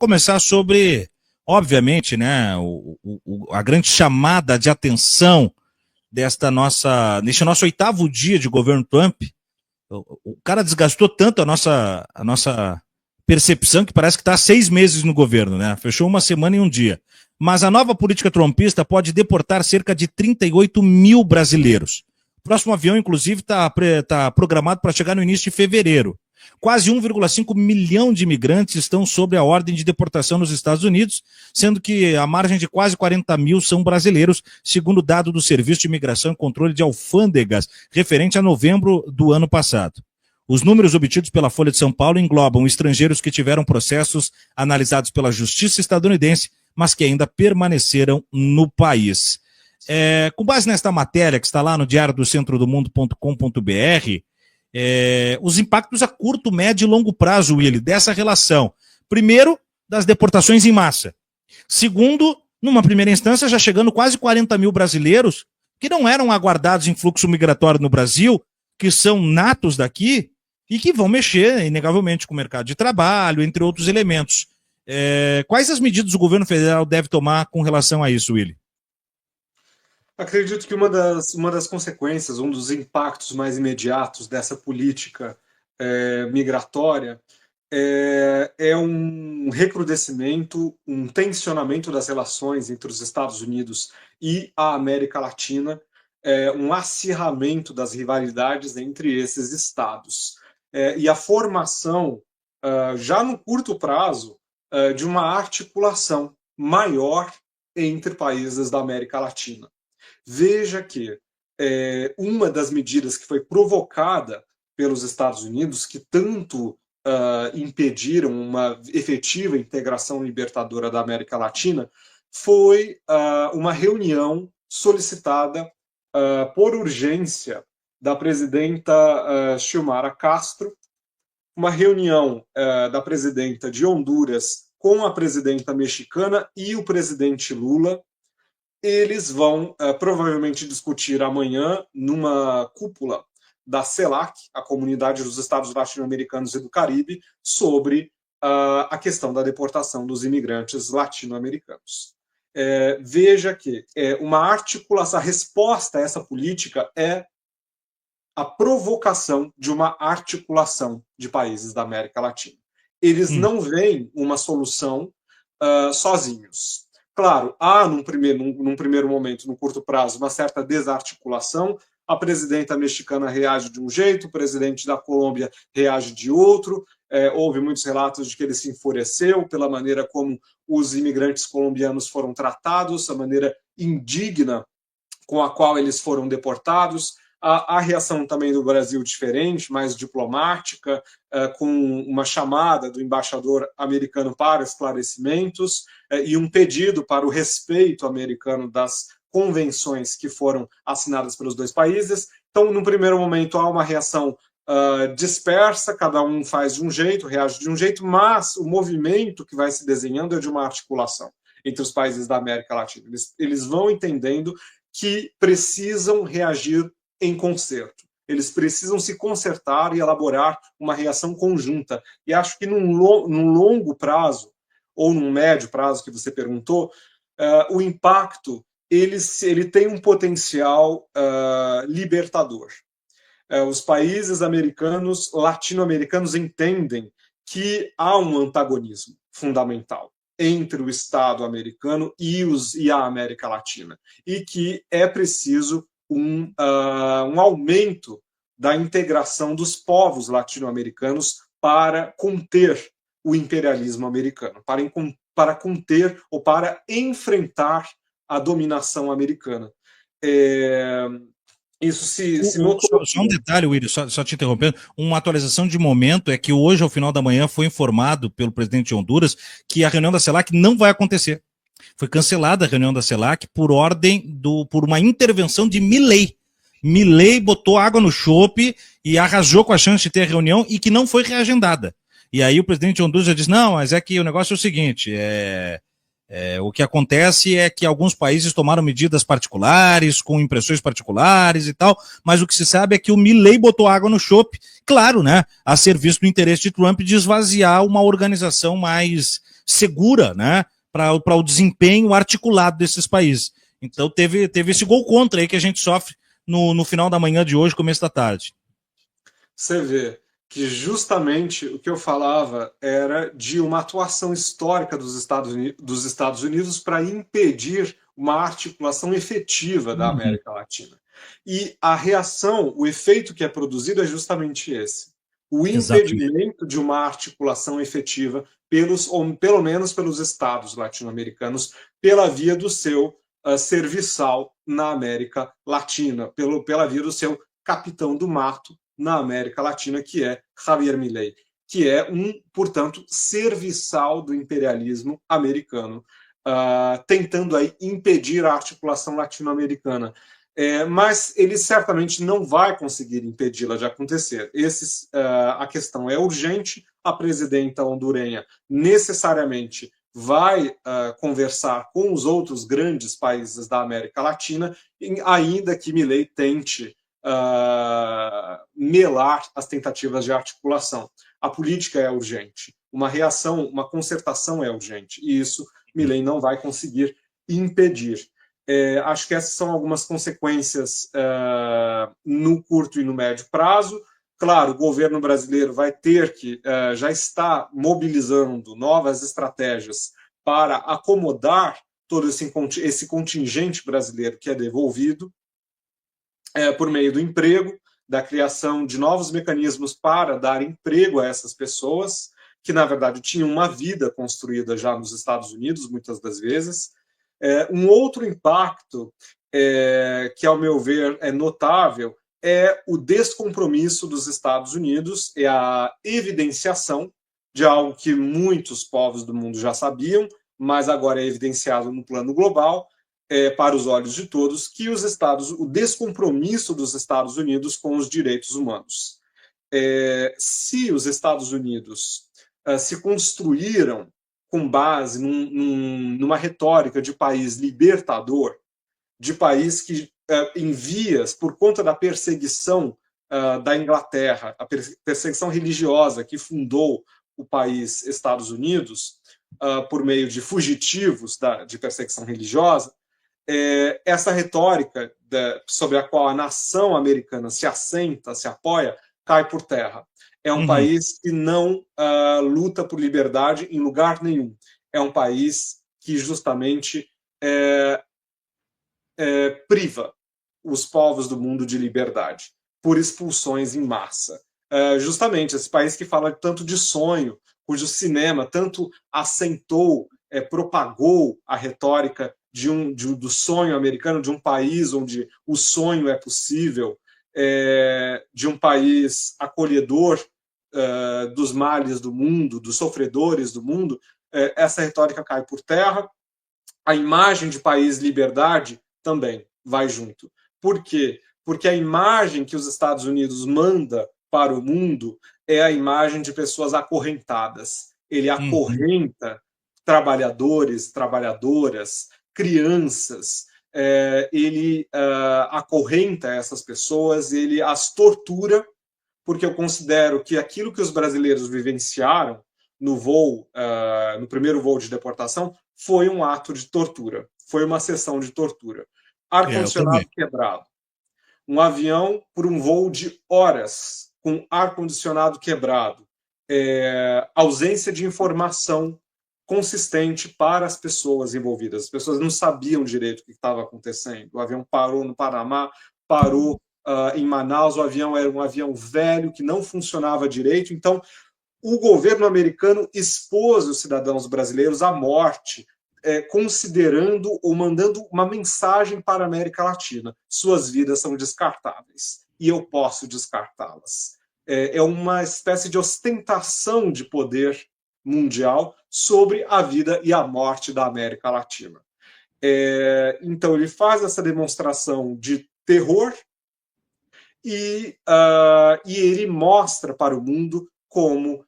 começar sobre, obviamente, né, a grande chamada de atenção neste nosso 8º dia de governo Trump. O cara desgastou tanto a nossa percepção que parece que está há 6 meses no governo, né? Fechou 1 semana e 1 dia. Mas a nova política trumpista pode deportar cerca de 38 mil brasileiros. O próximo avião, inclusive, está programado para chegar no início de fevereiro. Quase 1,5 milhão de imigrantes estão sob a ordem de deportação nos Estados Unidos, sendo que a margem de quase 40 mil são brasileiros, segundo dado do Serviço de Imigração e Controle de Alfândegas, referente a novembro do ano passado. Os números obtidos pela Folha de São Paulo englobam estrangeiros que tiveram processos analisados pela Justiça estadunidense, mas que ainda permaneceram no país. Com base nesta matéria, que está lá no diariodocentrodomundo.com.br, os impactos a curto, médio e longo prazo, Willy, dessa relação. Primeiro, das deportações em massa. Segundo, numa primeira instância, já chegando quase 40 mil brasileiros que não eram aguardados em fluxo migratório no Brasil, que são natos daqui e que vão mexer, inegavelmente, com o mercado de trabalho, entre outros elementos. Quais as medidas o governo federal deve tomar com relação a isso, Willy? Acredito que uma das consequências, um dos impactos mais imediatos dessa política migratória é um recrudescimento, um tensionamento das relações entre os Estados Unidos e a América Latina, um acirramento das rivalidades entre esses estados. E a formação, já no curto prazo, de uma articulação maior entre países da América Latina. Veja que uma das medidas que foi provocada pelos Estados Unidos, que tanto impediram uma efetiva integração libertadora da América Latina, foi uma reunião solicitada por urgência da presidenta Xiomara Castro, uma reunião da presidenta de Honduras com a presidenta mexicana e o presidente Lula. Eles vão provavelmente discutir amanhã numa cúpula da CELAC, a Comunidade dos Estados Latino-Americanos e do Caribe, sobre a questão da deportação dos imigrantes latino-americanos. Veja que uma articulação, a resposta a essa política é a provocação de uma articulação de países da América Latina. Eles não veem uma solução sozinhos. Claro, há num primeiro momento, no curto prazo, uma certa desarticulação. A presidenta mexicana reage de um jeito, o presidente da Colômbia reage de outro. Houve muitos relatos de que ele se enfureceu pela maneira como os imigrantes colombianos foram tratados, a maneira indigna com a qual eles foram deportados. A reação também do Brasil diferente, mais diplomática, com uma chamada do embaixador americano para esclarecimentos e um pedido para o respeito americano das convenções que foram assinadas pelos dois países. Então, no primeiro momento, há uma reação dispersa, cada um faz de um jeito, reage de um jeito, mas o movimento que vai se desenhando é de uma articulação entre os países da América Latina. Eles vão entendendo que precisam reagir em concerto. Eles precisam se concertar e elaborar uma reação conjunta. E acho que num longo prazo, ou num médio prazo que você perguntou, o impacto ele tem um potencial libertador. Os países americanos, latino-americanos, entendem que há um antagonismo fundamental entre o Estado americano e a América Latina, e que é preciso um aumento da integração dos povos latino-americanos para conter o imperialismo americano, para conter ou para enfrentar a dominação americana. Isso se notou. Só um detalhe, Willy, só te interrompendo, uma atualização de momento é que hoje, ao final da manhã, foi informado pelo presidente de Honduras que a reunião da CELAC não vai acontecer. Foi cancelada a reunião da CELAC por uma intervenção de Milei. Milei botou água no chope e arrasou com a chance de ter a reunião e que não foi reagendada. E aí o presidente de Honduras já disse, não, mas é que o negócio é o seguinte, o que acontece é que alguns países tomaram medidas particulares, com impressões particulares e tal, mas o que se sabe é que o Milei botou água no chope, claro, né, a serviço do interesse de Trump de esvaziar uma organização mais segura, né, para o desempenho articulado desses países. Então teve esse gol contra aí que a gente sofre no final da manhã de hoje, começo da tarde. Você vê que justamente o que eu falava era de uma atuação histórica dos Estados Unidos para impedir uma articulação efetiva da Uhum. América Latina. E a reação, o efeito que é produzido é justamente esse: o Exatamente. impedimento de uma articulação efetiva ou pelo menos pelos estados latino-americanos, pela via do seu serviçal na América Latina, pela via do seu capitão do mato na América Latina, que é Javier Milei, que é portanto, serviçal do imperialismo americano, tentando aí impedir a articulação latino-americana. Mas ele certamente não vai conseguir impedi-la de acontecer. A questão é urgente, a presidenta hondurenha necessariamente vai conversar com os outros grandes países da América Latina, ainda que Milei tente melar as tentativas de articulação. A política é urgente, uma reação, uma concertação é urgente, e isso Milei não vai conseguir impedir. Acho que essas são algumas consequências no curto e no médio prazo. Claro, o governo brasileiro vai ter que, já está mobilizando novas estratégias para acomodar todo esse contingente brasileiro que é devolvido, por meio do emprego, da criação de novos mecanismos para dar emprego a essas pessoas, que na verdade tinham uma vida construída já nos Estados Unidos, muitas das vezes. Um outro impacto, que ao meu ver é notável, é o descompromisso dos Estados Unidos, é a evidenciação de algo que muitos povos do mundo já sabiam, mas agora é evidenciado no plano global, para os olhos de todos, que o descompromisso dos Estados Unidos com os direitos humanos. Se os Estados Unidos se construíram com base numa retórica de país libertador, de país que, em vias, por conta da perseguição da Inglaterra, a perseguição religiosa que fundou o país Estados Unidos, por meio de fugitivos de perseguição religiosa, essa retórica sobre a qual a nação americana se assenta, se apoia, cai por terra. É um país que não luta por liberdade em lugar nenhum. É um país que justamente priva os povos do mundo de liberdade por expulsões em massa. Justamente esse país que fala tanto de sonho, cujo cinema tanto assentou, propagou a retórica do sonho americano, de um país onde o sonho é possível, de um país acolhedor dos males do mundo, dos sofredores do mundo. Essa retórica cai por terra. A imagem de país liberdade também vai junto. Por quê? Porque a imagem que os Estados Unidos manda para o mundo é a imagem de pessoas acorrentadas. Ele acorrenta trabalhadores, trabalhadoras, crianças, ele acorrenta essas pessoas, ele as tortura, porque eu considero que aquilo que os brasileiros vivenciaram no primeiro voo de deportação, foi um ato de tortura, foi uma sessão de tortura. Ar-condicionado quebrado. Um avião por um voo de horas, com ar-condicionado quebrado. Ausência de informação consistente para as pessoas envolvidas. As pessoas não sabiam direito o que estava acontecendo. O avião parou no Panamá, parou em Manaus, o avião era um avião velho que não funcionava direito. Então, o governo americano expôs os cidadãos brasileiros à morte, considerando ou mandando uma mensagem para a América Latina: suas vidas são descartáveis e eu posso descartá-las. É uma espécie de ostentação de poder mundial sobre a vida e a morte da América Latina. Então ele faz essa demonstração de terror e ele mostra para o mundo como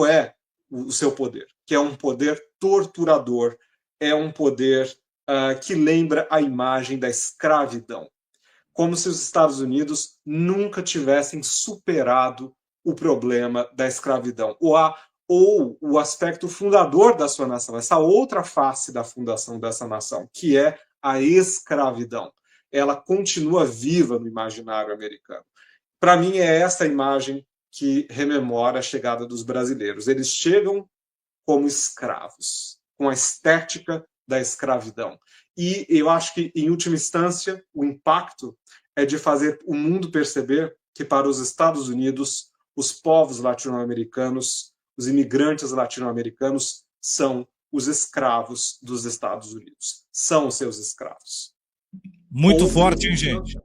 é o seu poder, que é um poder torturador, é um poder que lembra a imagem da escravidão, como se os Estados Unidos nunca tivessem superado o problema da escravidão, ou o aspecto fundador da sua nação, essa outra face da fundação dessa nação, que é a escravidão. Ela continua viva no imaginário americano. Para mim, é essa imagem que rememora a chegada dos brasileiros. Eles chegam como escravos, com a estética da escravidão. E eu acho que, em última instância, o impacto é de fazer o mundo perceber que, para os Estados Unidos, os povos latino-americanos, os imigrantes latino-americanos, são os escravos dos Estados Unidos. São os seus escravos. Muito forte, hein, gente?